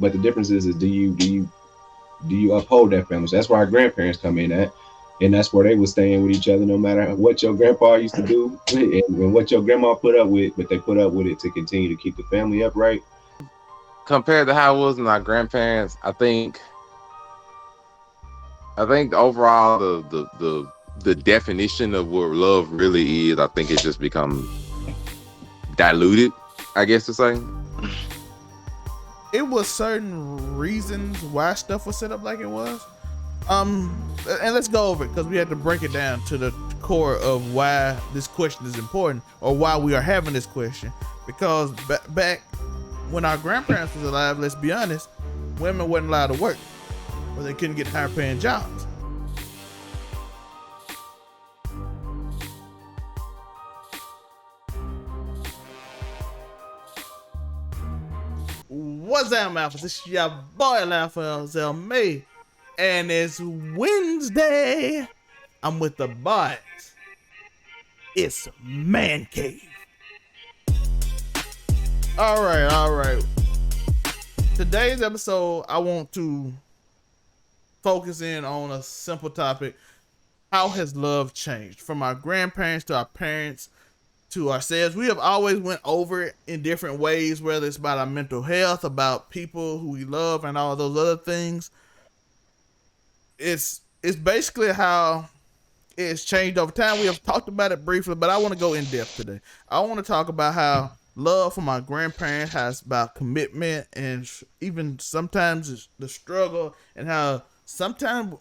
but the difference is do you uphold that family? So that's where our grandparents come in at, and that's where they were staying with each other, no matter what your grandpa used to do and what your grandma put up with, but they put up with it to continue to keep the family upright. Compared to how it was in our grandparents, I think overall the definition of what love really is, I think it's just become diluted, I guess to say. It was certain reasons why stuff was set up like it was. And let's go over it because we had to break it down to the core of why this question is important or why we are having this question. Because back when our grandparents was alive, let's be honest, women wasn't allowed to work or they couldn't get higher paying jobs. What's up, Malphus? It's your boy, Laffel May, and it's Wednesday. I'm with the boys. It's Man Cave. All right. Today's episode, I want to focus in on a simple topic. How has love changed? From our grandparents to our parents to ourselves. We have always went over it in different ways, whether it's about our mental health, about people who we love, and all those other things. It's basically how it's changed over time. We have talked about it briefly, but I want to go in depth today. I want to talk about how love from my grandparents has about commitment and even sometimes the struggle, and how sometimes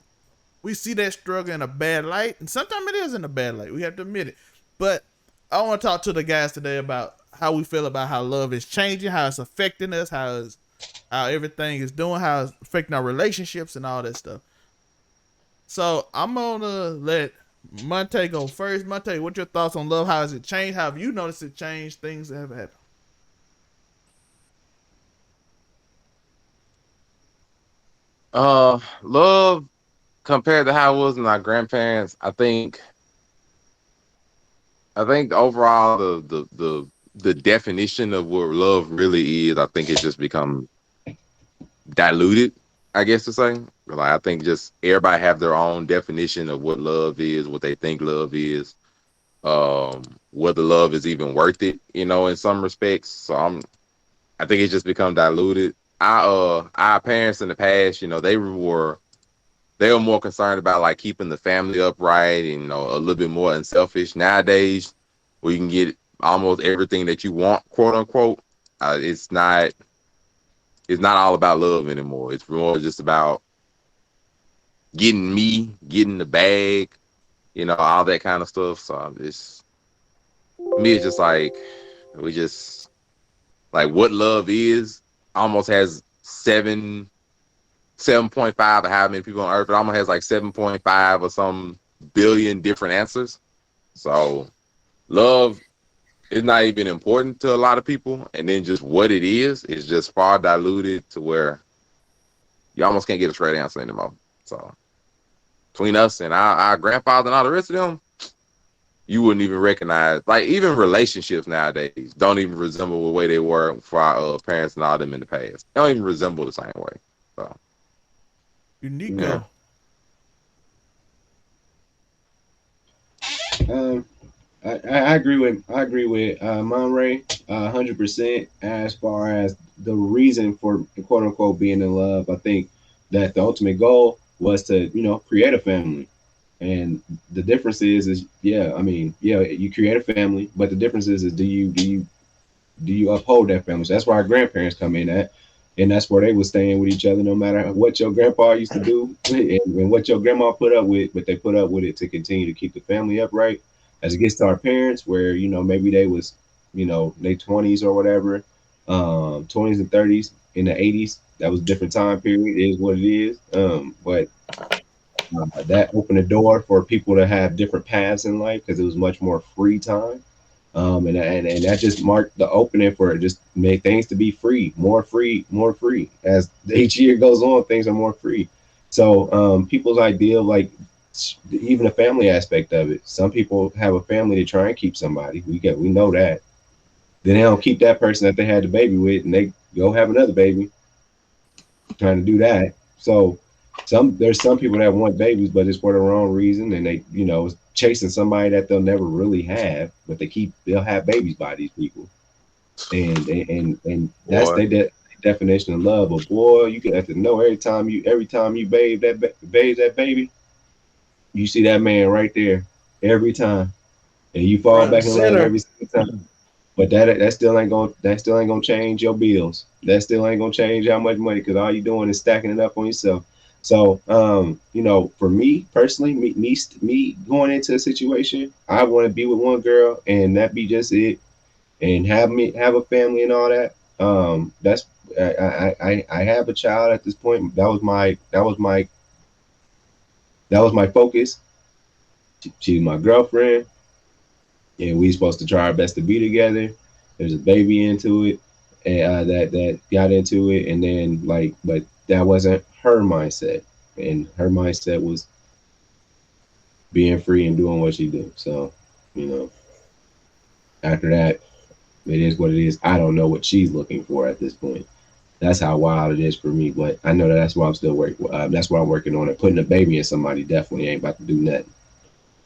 we see that struggle in a bad light, and sometimes it is in a bad light. We have to admit it. But I want to talk to the guys today about how we feel about how love is changing, how it's affecting us, how everything is doing, how it's affecting our relationships and all that stuff. So I'm gonna let Montay go first. Montay, what's your thoughts on love? How has it changed? How have you noticed it change? Things that have happened. Love compared to how it was in our grandparents, I think overall the definition of what love really is, I think it's just become diluted, I guess to say. Like, I think just everybody have their own definition of what love is, what they think love is, whether love is even worth it, in some respects. So I think it's just become diluted. Our parents in the past, they were more concerned about like keeping the family upright and a little bit more unselfish. Nowadays, where you can get almost everything that you want, quote unquote, it's not all about love anymore. It's more just about getting the bag, all that kind of stuff. So it's just like we just like what love is almost has 7.5 or how many people on earth. It almost has like 7.5 or some billion different answers. So love is not even important to a lot of people. And then just what it is just far diluted to where you almost can't get a straight answer anymore. So between us and our grandfather and all the rest of them, you wouldn't even recognize, like, even relationships nowadays don't even resemble the way they were for our parents and all them in the past. They don't even resemble the same way. So Unique. Yeah. I agree with Monray 100% as far as the reason for quote unquote being in love. I think that the ultimate goal was to create a family, and the difference is you create a family, but the difference is do you uphold that family? So that's where our grandparents come in at, and that's where they were staying with each other, no matter what your grandpa used to do and what your grandma put up with, but they put up with it to continue to keep the family upright. As it gets to our parents, where maybe they was late 20s or whatever, 20s and 30s in the 80s. That was a different time period. It is what it is. But that opened the door for people to have different paths in life because it was much more free time. And that just marked the opening for just make things to be free, more free, more free. As each year goes on, things are more free. So people's idea of like even the family aspect of it. Some people have a family to try and keep somebody. We know that. Then they don't keep that person that they had the baby with, and they go have another baby. trying to do that. So there's some people that want babies, but it's for the wrong reason, and they chasing somebody that they'll never really have, but they'll have babies by these people, and that's Boy, definition of love. But boy, you can have to know every time you bathe that baby, you see that man right there every time, and you fall front and back in love center. every single time. But that still ain't gonna change your bills. That still ain't gonna change how much money, because all you doing is stacking it up on yourself. So, for me personally, me going into a situation, I want to be with one girl, and that be just it, and have a family and all that. That's I have a child at this point. That was my focus. She's my girlfriend, and we supposed to try our best to be together. There's a baby into it, and that got into it, and then but that wasn't her mindset, and her mindset was being free and doing what she do. So, you know, after that, it is what it is. I don't know what she's looking for at this point. That's how wild it is for me. But I know that's why I'm still working. That's why I'm working on it. Putting a baby in somebody definitely ain't about to do nothing.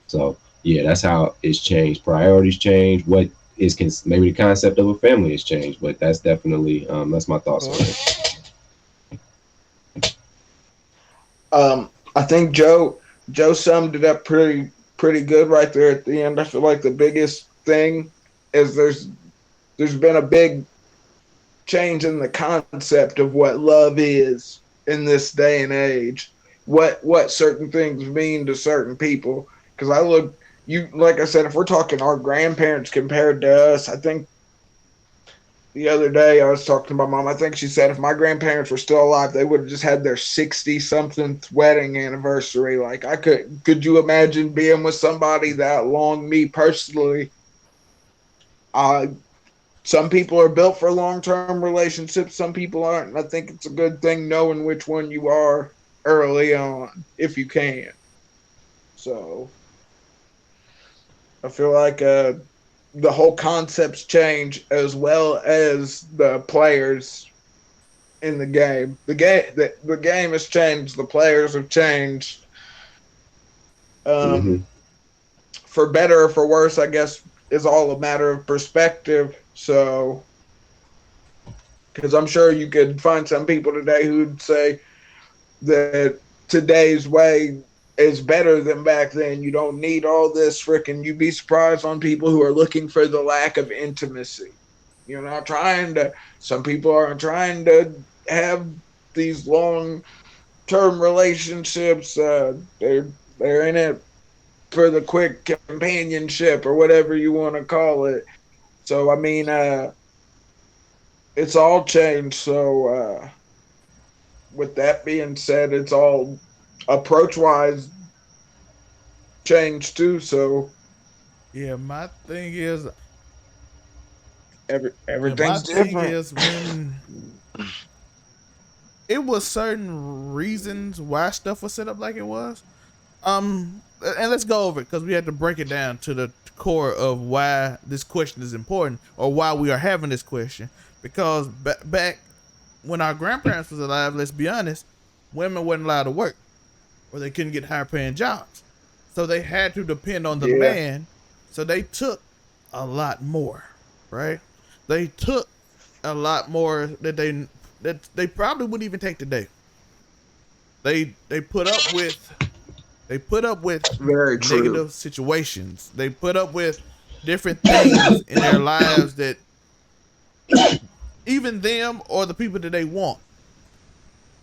So yeah, that's how it's changed. Priorities change. What is maybe the concept of a family has changed, but that's definitely that's my thoughts on Or it. I think Joe summed it up pretty good right there at the end. I feel like the biggest thing is there's been a big change in the concept of what love is in this day and age. What certain things mean to certain people. Because I look, you like I said, if we're talking our grandparents compared to us, I think the other day I was talking to my mom. I think she said if my grandparents were still alive, they would have just had their 60 something wedding anniversary. Like I could you imagine being with somebody that long? Me personally, uh, some people are built for long term relationships, some people aren't. And I think it's a good thing knowing which one you are early on if you can. So I feel like the whole concepts change as well as the players in the game. The game has changed. The players have changed. Hmm. Um, for better or for worse, I guess is all a matter of perspective. So, because I'm sure you could find some people today who'd say that today's way is better than back then. You don't need all this freaking. You'd be surprised on people who are looking for the lack of intimacy. You're not trying to. Some people aren't trying to have these long term relationships. They're in it for the quick companionship or whatever you want to call it. So I mean, it's all changed. So with that being said, it's all approach wise changed too. So yeah, my everything's thing different. is when it was certain reasons why stuff was set up like it was. And let's go over it because we had to break it down to the core of why this question is important or why we are having this question. Because back when our grandparents was alive, let's be honest, women weren't allowed to work or they couldn't get higher paying jobs, so they had to depend on the Yeah, man. So they took a lot more, right? They took a lot more that they probably wouldn't even take today. They put up with they put up with very true. negative situations. They put up with different things in their lives that even them or the people that they want.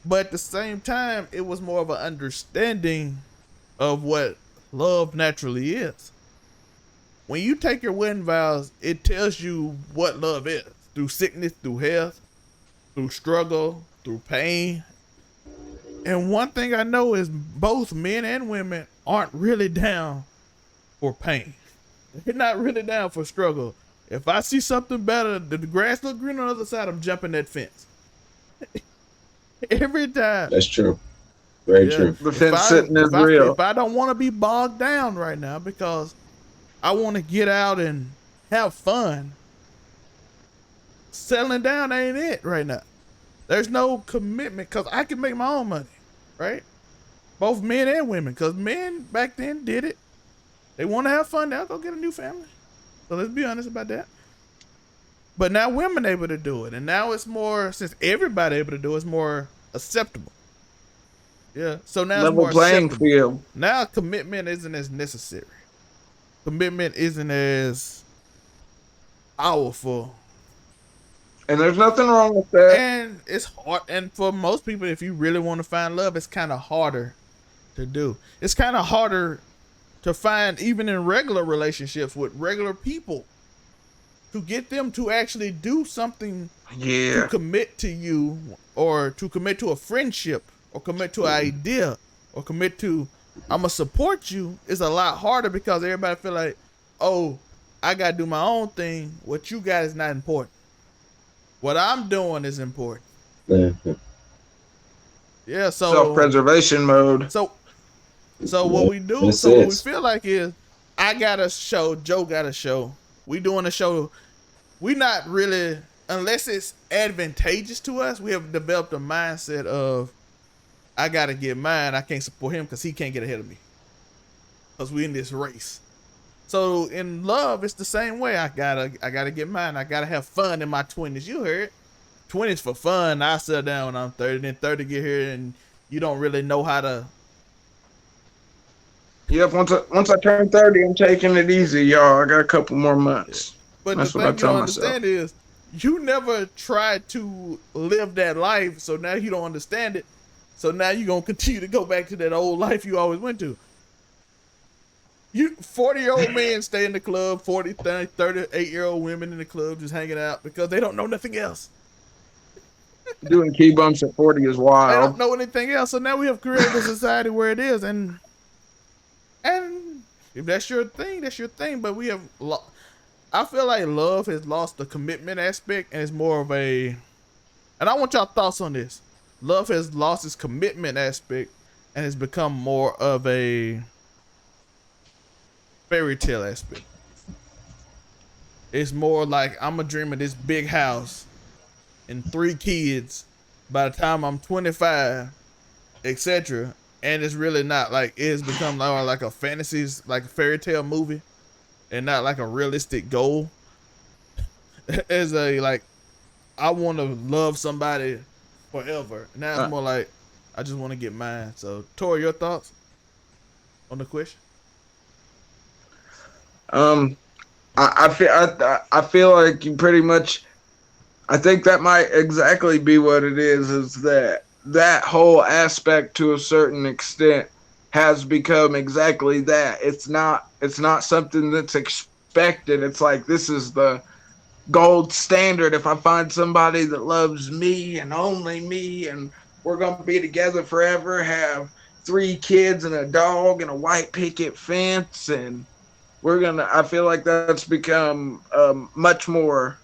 But at the same time, it was more of an understanding of what love naturally is. When you take your wedding vows, it tells you what love is through sickness, through health, through struggle, through pain. And one thing I know is both men and women aren't really down for pain. They're not really down for struggle. If I see something better, the grass look green on the other side, I'm jumping that fence. Every time. That's true. Very Yeah. true. The If fence I sitting is if I real. if I don't want to be bogged down right now because I want to get out and have fun, settling down ain't it right now. There's no commitment because I can make my own money, right? Both men and women, because men back then did it. They want to have fun. They'll go get a new family. So let's be honest about that. But now women able to do it, and now it's more, since everybody able to do it, it's more acceptable. Yeah. So now it's Level more playing acceptable. field. Now commitment isn't as necessary. Commitment isn't as powerful. And there's nothing wrong with that. And it's hard. And for most people, if you really want to find love, it's kind of harder to do. It's kind of harder to find, even in regular relationships with regular people, to get them to actually do something to commit to you, or to commit to a friendship, or commit to an idea, or commit to, I'm gonna support you, is a lot harder because everybody feel like, oh, I gotta do my own thing. What you got is not important. What I'm doing is important. Yeah. Yeah, so Self-preservation mode. So what we do, Makes so what we sense. feel like is, I got a show, Joe got a show. We doing a show. We not really, unless it's advantageous to us, we have developed a mindset of, I gotta get mine. I can't support him because he can't get ahead of me. Because we in this race. So in love, it's the same way. I gotta get mine. I gotta have fun in my 20s. You heard, 20s for fun. I settle down when I'm 30. Then 30 get here and you don't really know how to. Yep, once I turn 30, I'm taking it easy, y'all. I got a couple more months. But That's the what I thing you tell don't myself. understand is, you never tried to live that life, so now you don't understand it. So now you're gonna continue to go back to that old life you always went to. You 40-year-old men stay in the club, 40, 30, 38-year-old women in the club just hanging out because they don't know nothing else. Doing key bumps at 40 is They wild. don't know anything else. So now we have created a society where it is, and if that's your thing, that's your thing. But we have, I feel like love has lost the commitment aspect, and it's more of a. And I want y'all thoughts on this. Love has lost its commitment aspect, and has become more of a fairy tale aspect. It's more like, I'm a dream of this big house and 3 kids by the time I'm 25, etc. And it's really not, like, it has become like a fantasy, like a fairy tale movie, and not like a realistic goal. As a, like, I want to love somebody forever. Now it's more like, I just want to get mine. So, Tori, your thoughts on the question? I feel like you pretty much. I think that might exactly be what it is. Is that whole aspect to a certain extent has become exactly that. It's not something that's expected. It's like, this is the gold standard. If I find somebody that loves me and only me, and we're gonna be together forever, have 3 kids and a dog and a white picket fence, and I feel like that's become much more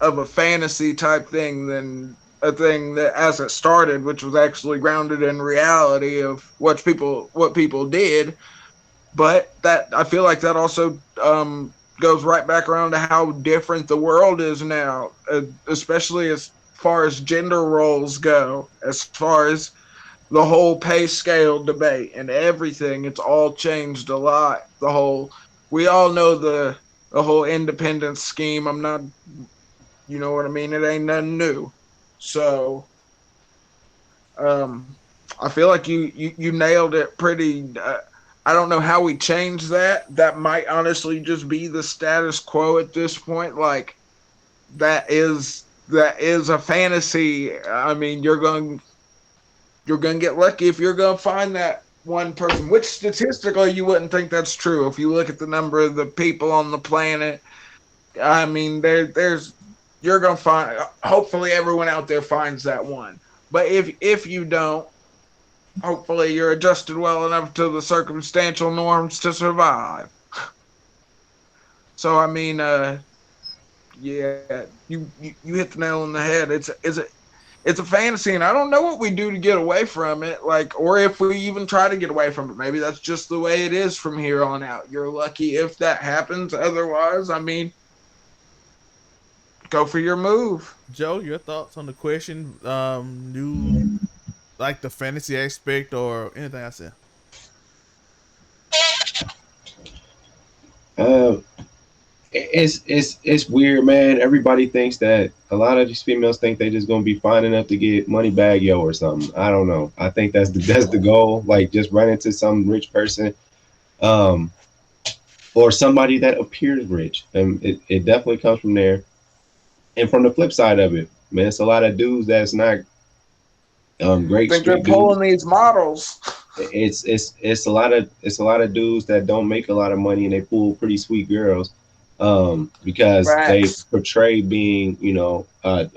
of a fantasy type thing than a thing that, as it started, which was actually grounded in reality of what people did. But that, I feel like that also goes right back around to how different the world is now, especially as far as gender roles go, as far as the whole pay scale debate and everything. It's all changed a lot. We all know the whole independence scheme. I'm not, you know what I mean? It ain't nothing new. So, I feel like you nailed it pretty. I don't know how we change that. That might honestly just be the status quo at this point. Like, that is a fantasy. I mean, you're going to get lucky if you're going to find that one person, which statistically you wouldn't think that's true. If you look at the number of the people on the planet, I mean, you're going to find, hopefully everyone out there finds that one. But if you don't, hopefully you're adjusted well enough to the circumstantial norms to survive. So, I mean, yeah, you hit the nail on the head. It's a fantasy, and I don't know what we do to get away from it, like, or if we even try to get away from it. Maybe that's just the way it is from here on out. You're lucky if that happens. Otherwise, I mean, Go for your move. Joe, your thoughts on the question? You like the fantasy aspect or anything I said? Uh, it's weird, man. Everybody thinks that a lot of these females think they just gonna be fine enough to get money bag yo or something. I don't know. I think that's the goal. Like just run into some rich person, um, or somebody that appears rich, and it definitely comes from there. And from the flip side of it, man, it's a lot of dudes that's not great Think they're street dudes. pulling these models. It's a lot of dudes that don't make a lot of money and they pull pretty sweet girls, because they Facts. portray being, Oh,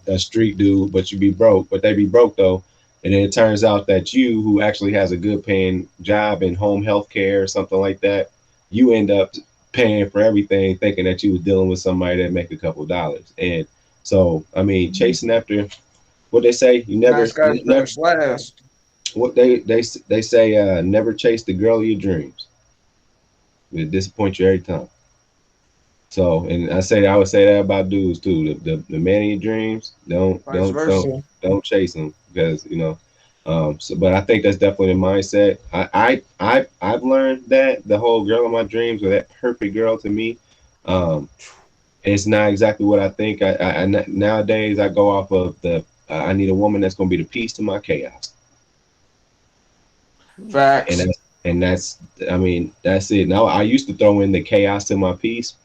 a street dude, but you be broke, but they be broke though. And then it turns out that you, who actually has a good paying job in home health care or something like that, you end up paying for everything, thinking that you was dealing with somebody that make a couple dollars. And so, I mean, chasing after what they say, you never, nice guys never, finish last. what they say, never chase the girl of your dreams. It disappoint you every time. So, and I would say that about dudes too. The man of your dreams, don't Vice don't don't versa. don't chase them, because So, but I think that's definitely the mindset. I've learned that the whole girl of my dreams, or that perfect girl to me, um, it's not exactly what I think. Nowadays I go off of the I need a woman that's going to be the piece to my chaos. and Facts. that's and I mean, that's it. Now I used to throw in the chaos to my piece,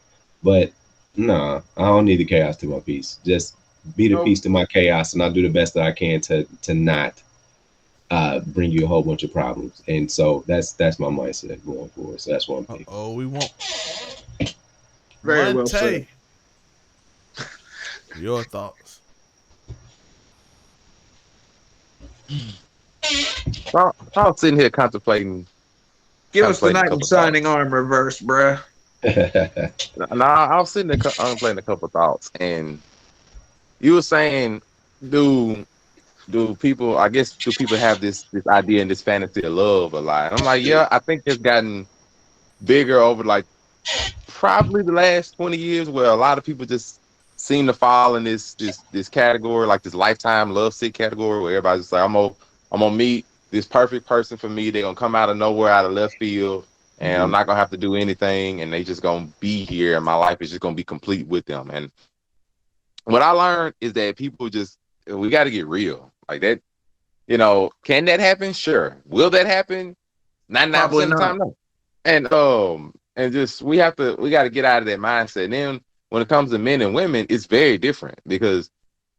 but nah, I don't need the chaos to my piece. Just be the Nope. piece to my chaos, and I'll do the best that I can to not bring you a whole bunch of problems. And so that's my mindset going forward. So that's what I'm thinking. Oh, we won't. Very well said. Montay, your thoughts? I was sitting here contemplating Give us the contemplating a knight in couple shining thoughts. armor verse, bruh. Now I was sitting there contemplating a couple thoughts, and you were saying, do do people? I guess do people have this idea and this fantasy of love a lot? I'm like, yeah, I think it's gotten bigger over like probably the last 20 years, where a lot of people just seem to fall in this category, like this lifetime love sick category, where everybody's just like, I'm gonna meet this perfect person for me. They're gonna come out of nowhere, out of left field, and I'm Mhm. not gonna have to do anything, and they just gonna be here, and my life is just gonna be complete with them. And what I learned is that people just we got to get real, like that. Can that happen? Sure. Will that happen? Probably 99% of the not. time, no. And just we got to get out of that mindset. And then when it comes to men and women, it's very different, because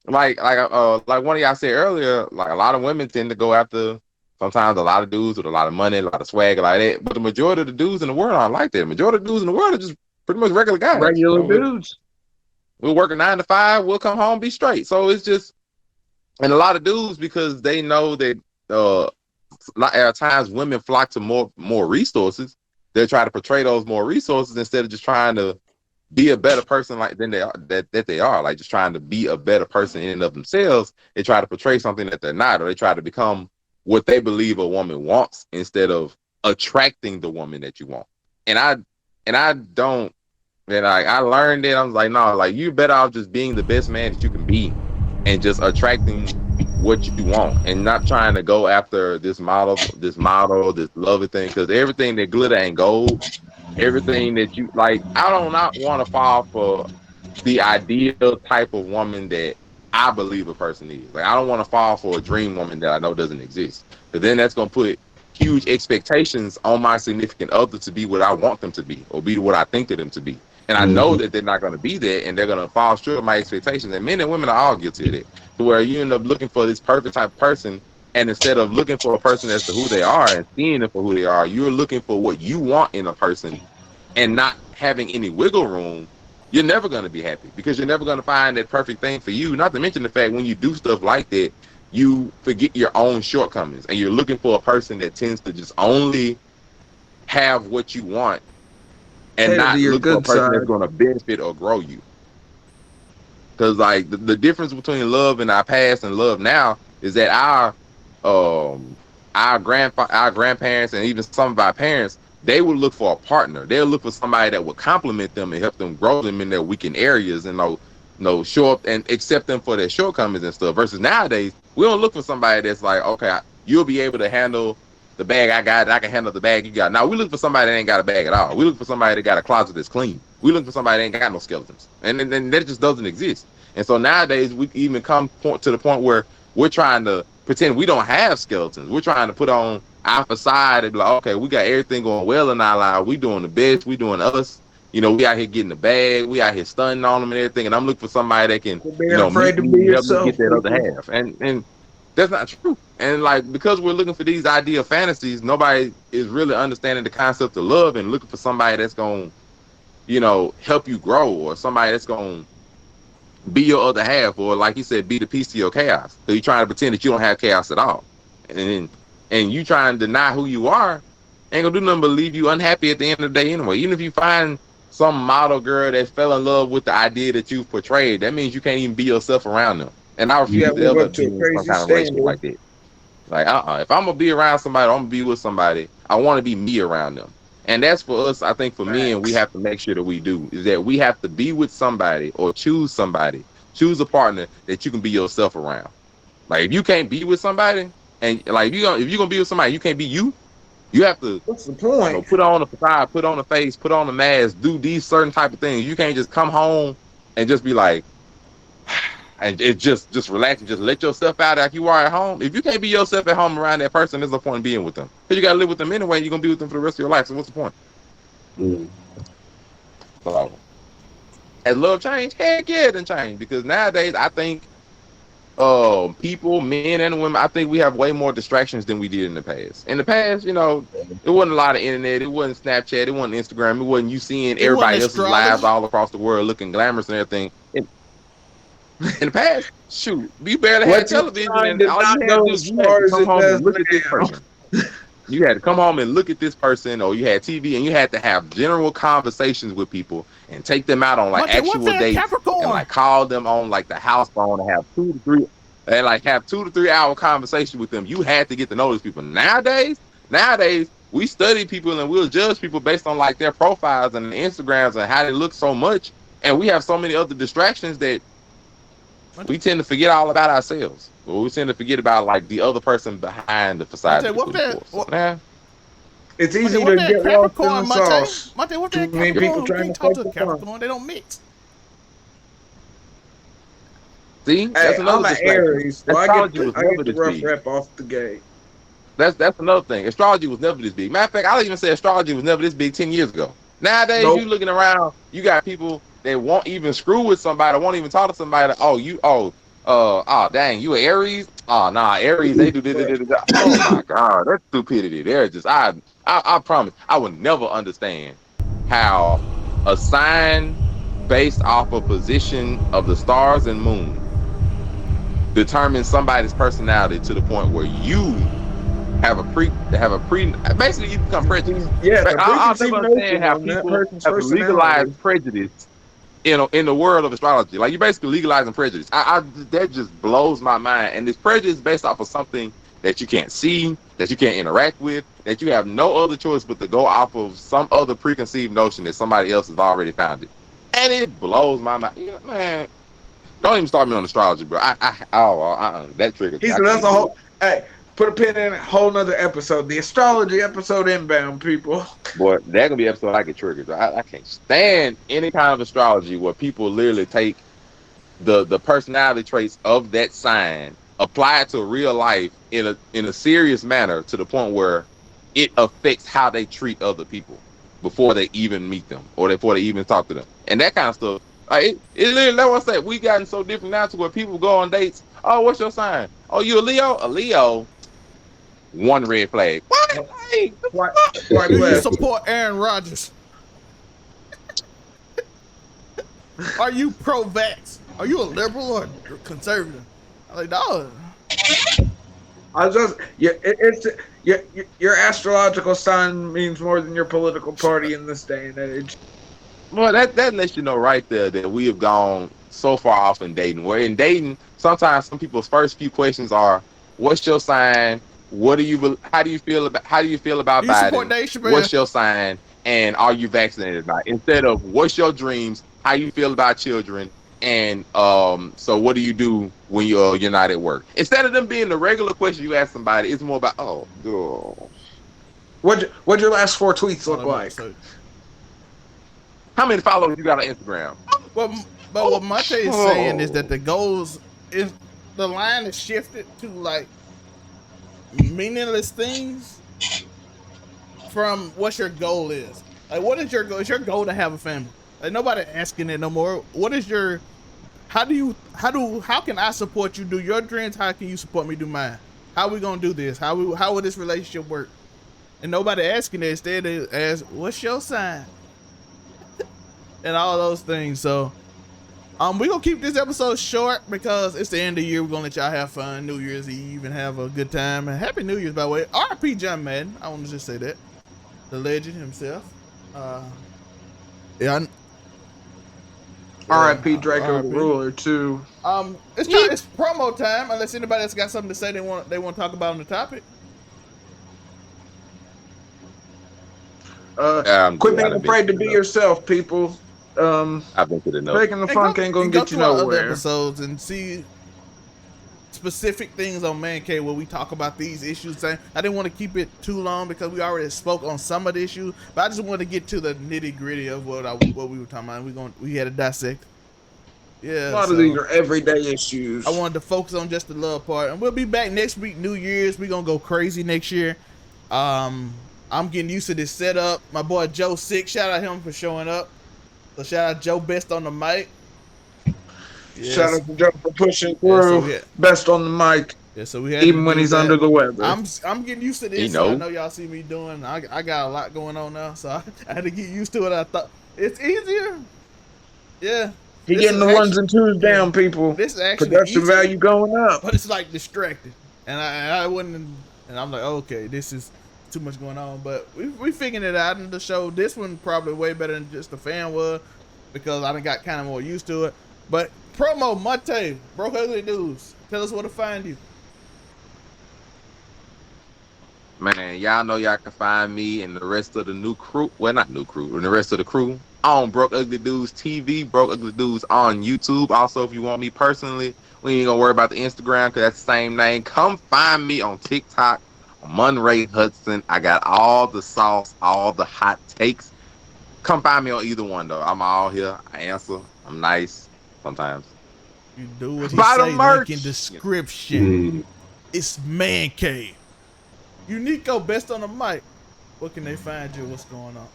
like one of y'all said earlier, like a lot of women tend to go after sometimes a lot of dudes with a lot of money, a lot of swag, like that. But the majority of the dudes in the world aren't like that. The majority of the dudes in the world are just pretty much regular guys. Regular dudes. We're working 9 to 5, we'll come home, be straight. So it's just, and a lot of dudes, because they know that at times women flock to more resources, they try to portray those more resources instead of just trying to be a better person like than they are, that they are, like just trying to be a better person in and of themselves. They try to portray something that they're not, or they try to become what they believe a woman wants instead of attracting the woman that you want. And I don't, and I learned it. I was like, no, like you're better off just being the best man that you can be, and just attracting what you want, and not trying to go after this lovely thing, because everything that glitter ain't gold. Everything that you like, I do not want to fall for the ideal type of woman that I believe a person is. Like, I don't want to fall for a dream woman that I know doesn't exist. But then that's gonna put huge expectations on my significant other to be what I want them to be, or be what I think of them to be. And I know Mhm. that they're not gonna be there, and they're gonna fall short of my expectations. And men and women are all guilty of it. To where you end up looking for this perfect type of person, and instead of looking for a person as to who they are and seeing them for who they are, you're looking for what you want in a person and not having any wiggle room. You're never going to be happy, because you're never going to find that perfect thing for you. Not to mention the fact, when you do stuff like that, you forget your own shortcomings, and you're looking for a person that tends to just only have what you want, and Cater to not your look for a good person that's side. going to benefit or grow you. Because like the difference between love in our past and love now is that um our grandparents, and even some of our parents, they would look for a partner. They'll look for somebody that would complement them and help them grow them in their weakened areas, and show up and accept them for their shortcomings and stuff. Versus nowadays, we don't look for somebody that's like, okay, you'll be able to handle the bag I got. I can handle the bag you got. Now we look for somebody that ain't got a bag at all. We look for somebody that got a closet that's clean. We look for somebody that ain't got no skeletons, and that just doesn't exist. And so nowadays, we even come to the point where we're trying to pretend we don't have skeletons. We're trying to put on our facade and be like, okay, we got everything going well in our life. We doing the best. We doing us. We out here getting the bag. We out here stunning on them and everything. And I'm looking for somebody that can, Being afraid meet to me be and help me yourself. get that other half. And that's not true. And like, because we're looking for these ideal fantasies, nobody is really understanding the concept of love and looking for somebody that's going to, help you grow, or somebody that's going to be your other half, or like you said, be the piece to your chaos. So you're trying to pretend that you don't have chaos at all. And you trying to deny who you are, ain't gonna do nothing but leave you unhappy at the end of the day anyway. Even if you find some model girl that fell in love with the idea that you've portrayed, that means you can't even be yourself around them. And I refuse Yeah, to live ever up to be a in some crazy kind of relationship standard. like that. Like, if I'm gonna be around somebody, I'm gonna be with somebody, I want to be me around them. And that's for us. I think for men, we Facts. have to make sure that we do is that we have to be with somebody, or choose a partner that you can be yourself around. Like, if you can't be with somebody, and like, if you're gonna be with somebody, you can't be you. You have to, What's the point? put on a facade, put on a face, put on a mask, do these certain type of things. You can't just come home and just be like, and it just relax and just let yourself out like you are at home. If you can't be yourself at home around that person, there's no point in being with them. Because you gotta live with them anyway, and you're gonna be with them for the rest of your life. So what's the point? Mm. So, has love changed? Heck yeah, it done changed. Because nowadays, I think people, men and women, I think we have way more distractions than we did in the past. In the past, it wasn't a lot of internet, it wasn't Snapchat, it wasn't Instagram, it wasn't you seeing It wasn't everybody else's lives astrology. all across the world looking glamorous and everything. In the past, shoot, you barely had What's your television, sign and did all not you had to go do is as you had far to as come it home does and look at this now. person. You had to come home and look at this person, or you had TV, and you had to have general conversations with people and take them out on like Montay, what's actual that dates, and Capricorn? like call them on like the house phone and have 2 to 3 hour conversation with them. You had to get to know these people. Nowadays, we study people and we'll judge people based on like their profiles and their Instagrams and how they look so much, and we have so many other distractions that we tend to forget all about ourselves. Well, we tend to forget about like the other person behind the facade Montay, that we're what's looking that? for. So, nah. It's Montay, easy what's to that get lost in the Capricorn, Montay? sauce. Montay, what's Too that many people Capricorn? We trying to can't talk to a focus on. Capricorn. They don't mix. See, Hey, that's another I'm an distraction. Aries, so Astrology was I never get the this rough big. rep off the gate. That's another thing. Astrology was never this big. Matter of fact, I'll even say astrology was never this big 10 years ago. Nowadays, you Nope. looking around, you got people that won't even screw with somebody, won't even talk to somebody. Dang, you an Aries? Oh, nah, Aries, they do this. Oh my God, that's stupidity. They're just, I promise, I would never understand how a sign based off a position of the stars and moon determines somebody's personality to the point where you basically you become prejudiced. Yeah, Right? the I'll never preconceived understand notion how on that people person's have personality. legalized prejudice in the world of astrology. Like, you basically legalizing prejudice. That just blows my mind. And this prejudice is based off of something that you can't see, that you can't interact with, that you have no other choice but to go off of some other preconceived notion that somebody else has already found it. And it blows my mind. Man, don't even start me on astrology, bro. That triggers me. He I said can't that's a even do it. whole. Hey, put a pin in it. Whole nother episode. The astrology episode inbound, people. Boy, that gonna be an episode I get triggered. I can't stand any kind of astrology where people literally take the personality traits of that sign, apply it to real life in a serious manner to the point where it affects how they treat other people before they even meet them or before they even talk to them. And that kind of stuff. Like, it literally, let us say, we gotten so different now to where people go on dates. Oh, what's your sign? Oh, you a Leo? A Leo. One red flag. What? Like, Swipe, what the fuck? swipe Do you left. support Aaron Rodgers? Are you pro-vax? Are you a liberal or conservative? I'm like, dog. I just it's your astrological sign means more than your political party in this day and age. Well, that lets you know right there that we have gone so far off in dating. Where in dating, sometimes some people's first few questions are, "What's your sign? What do you? How do you feel about Do you support Biden? Dave Chappelle? What's your sign? And are you vaccinated?" By instead of "What's your dreams? How you feel about children? And so what do you do when you're not at work? Instead of them being the regular question you ask somebody, it's more about, oh, girl, What'd your last 4 tweets All look I'm about to like? say. how many followers you got on Instagram? Well, but what Montay is saying is that the goals is the line is shifted to like meaningless things from what your goal is. Like, what is your goal? Is your goal to have a family? Like, nobody asking it no more. What is your? How can I support you do your dreams? How can you support me do mine? How we gonna do this? How will this relationship work? And nobody asking that. Instead, they ask, "What's your sign?" and all those things. So, we're gonna keep this episode short because it's the end of the year. We're gonna let y'all have fun, New Year's Eve, and have a good time. And Happy New Year's, by the way. R.I.P. John Madden. I want to just say that. The legend himself. Yeah. R.I.P. Draco R.I.P. Ruler too. It's promo time. Unless anybody else got something to say they want to talk about on the topic. Quit being afraid to be yourself, people. I've been to the note. Faking the funk ain't gonna get you to our other nowhere. episodes and see specific things on Man Cave where we talk about these issues. I didn't want to keep it too long because we already spoke on some of the issues, but I just wanted to get to the nitty gritty of what we were talking about. We had to dissect. Yeah, A lot of these are everyday issues. I wanted to focus on just the love part, and we'll be back next week, New Year's. We're gonna go crazy next year. I'm getting used to this setup. My boy Joe Six, shout out him for showing up. So shout out Joe Best on the mic. Yes. Shout out to Joe for pushing through. Best on the mic. Yeah, so we had even when he's under the weather. I'm getting used to this. So I know y'all see me doing. I got a lot going on now, so I had to get used to it. I thought it's easier. Yeah. He getting the ones and twos down, people. This is actually production value going up, but it's like distracted, and I wouldn't. And I'm like, okay, this is too much going on. But we figuring it out in the show. This one probably way better than just the fan was because I done got kind of more used to it. But promo Montay, Broke Ugly News. Tell us where to find you. Man, y'all know y'all can find me and the rest of the new crew. Well, not new crew, and the rest of the crew on Broke Ugly Dudes TV, Broke Ugly Dudes on YouTube. Also, if you want me personally, we ain't gonna worry about the Instagram because that's the same name. Come find me on TikTok, Monray Hudson. I got all the sauce, all the hot takes. Come find me on either one though. I'm all here. I answer. I'm nice sometimes. You do what he say. Link in description. It's Man Cave. Unico, Best on the mic. Where can they find you? What's going on?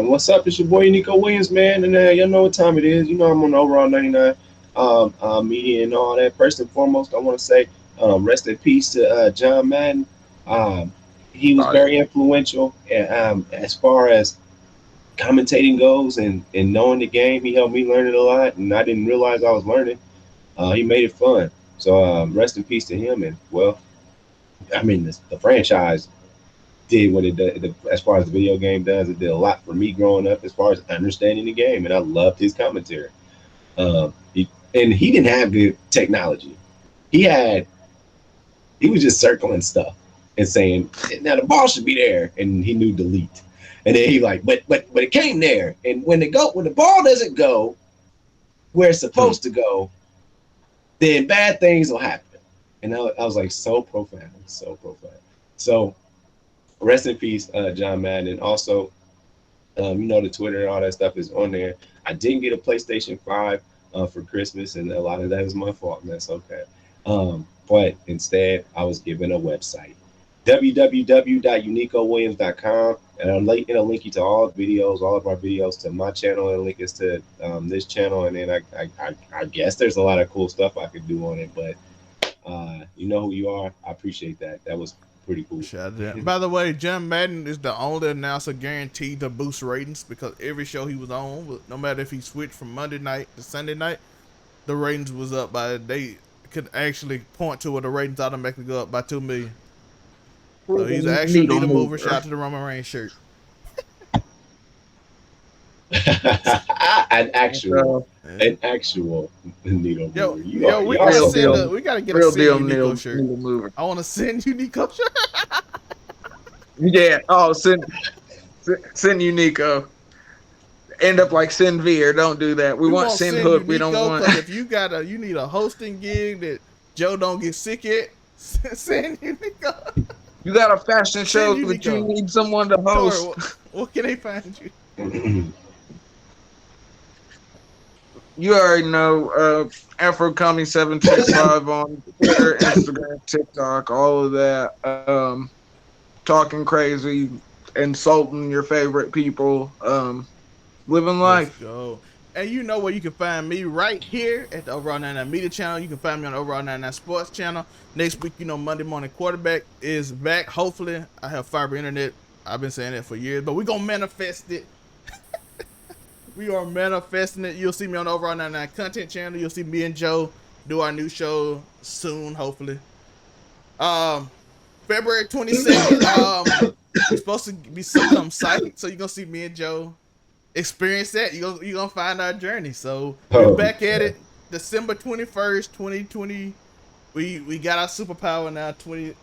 What's up? It's your boy Unico Williams, man. And y'all know what time it is. You know I'm on Overall 99 media and all that. First and foremost, I want to say rest in peace to John Madden. He was very influential as far as commentating goes and knowing the game. He helped me learn it a lot, and I didn't realize I was learning. He made it fun. So rest in peace to him. And well, I mean, the franchise did what it did as far as the video game does. It did a lot for me growing up as far as understanding the game, and I loved his commentary. And he didn't have good technology. He was just circling stuff and saying, "Now the ball should be there," and he knew delete. And then he like, but it came there, and when the ball doesn't go where it's supposed to go, then bad things will happen. And I was like, so profound. So rest in peace, John Madden. And also, the Twitter and all that stuff is on there. I didn't get a PlayStation 5 for Christmas, and a lot of that is my fault, and that's okay. But instead, I was given a website, www.unicowilliams.com. And I'm going to link you to all of our videos to my channel, and link us to this channel. And then I guess there's a lot of cool stuff I could do on it, but you know who you are. I appreciate that. That was pretty cool. By the way, John Madden is the only announcer guaranteed to boost ratings because every show he was on, no matter if he switched from Monday night to Sunday night, the ratings was up they could actually point to where the ratings automatically go up by 2 million. So he's actually needle mover. Shout out to the Roman Reigns shirt. An actual needle mover. We gotta get a send Unico shirt. I want to send Unico shirt. Yeah. Oh, send Unico. end up like Sin V, or don't do that. We We want won't Sin send you Hook. We don't Nico, want. because if you need a hosting gig that Joe don't get sick at, send you Nico. You got a fashion Send show you that you Nico. need someone to Tori, host. what can they find you? You already know. Afro Comedy 765 on Twitter, Instagram, TikTok, all of that. Talking crazy, insulting your favorite people. Living Let's life. go. And you know where you can find me right here at the Overall 99 Media channel. You can find me on the Overall 99 Sports channel. Next week, you know, Monday Morning Quarterback is back. Hopefully, I have fiber internet. I've been saying that for years, but we're going to manifest it. We are manifesting it. You'll see me on the Overall 99 Content channel. You'll see me and Joe do our new show soon, hopefully. February 22nd, we're supposed to be some site, so you're going to see me and Joe experience that. You're gonna find our journey. So we're Oh, back at it. December 21st, 2020. We got our superpower now. February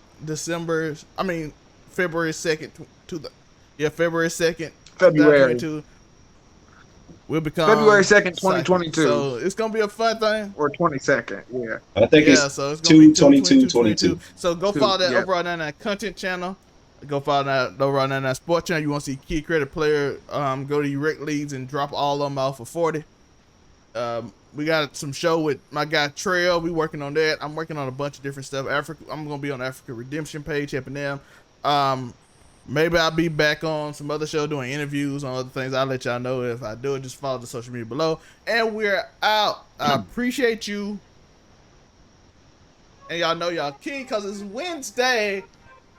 2nd February 2nd, February. 2022. We'll February become 2nd, psychic. 2022. So it's gonna be a fun thing. Or 22nd. Yeah. I think Yeah, it's so it's gonna be 2/22/22. 22. So go follow that Yep. Overall 99 Content channel. Go follow that Overall 99 Sports channel. You want to see key credit player, go to your rec leads and drop all of them off for 40. We got some show with my guy Trail. We working on that. I'm working on a bunch of different stuff. I'm gonna be on the Africa Redemption page, helping them. Maybe I'll be back on some other show doing interviews on other things. I'll let y'all know if I do it. Just follow the social media below. And we're out. I appreciate you. And y'all know y'all king because it's Wednesday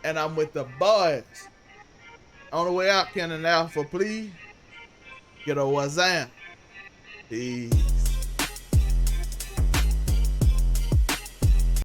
and I'm with the boys. On the way out, Cannon Alpha, please. Get a wazam. Peace.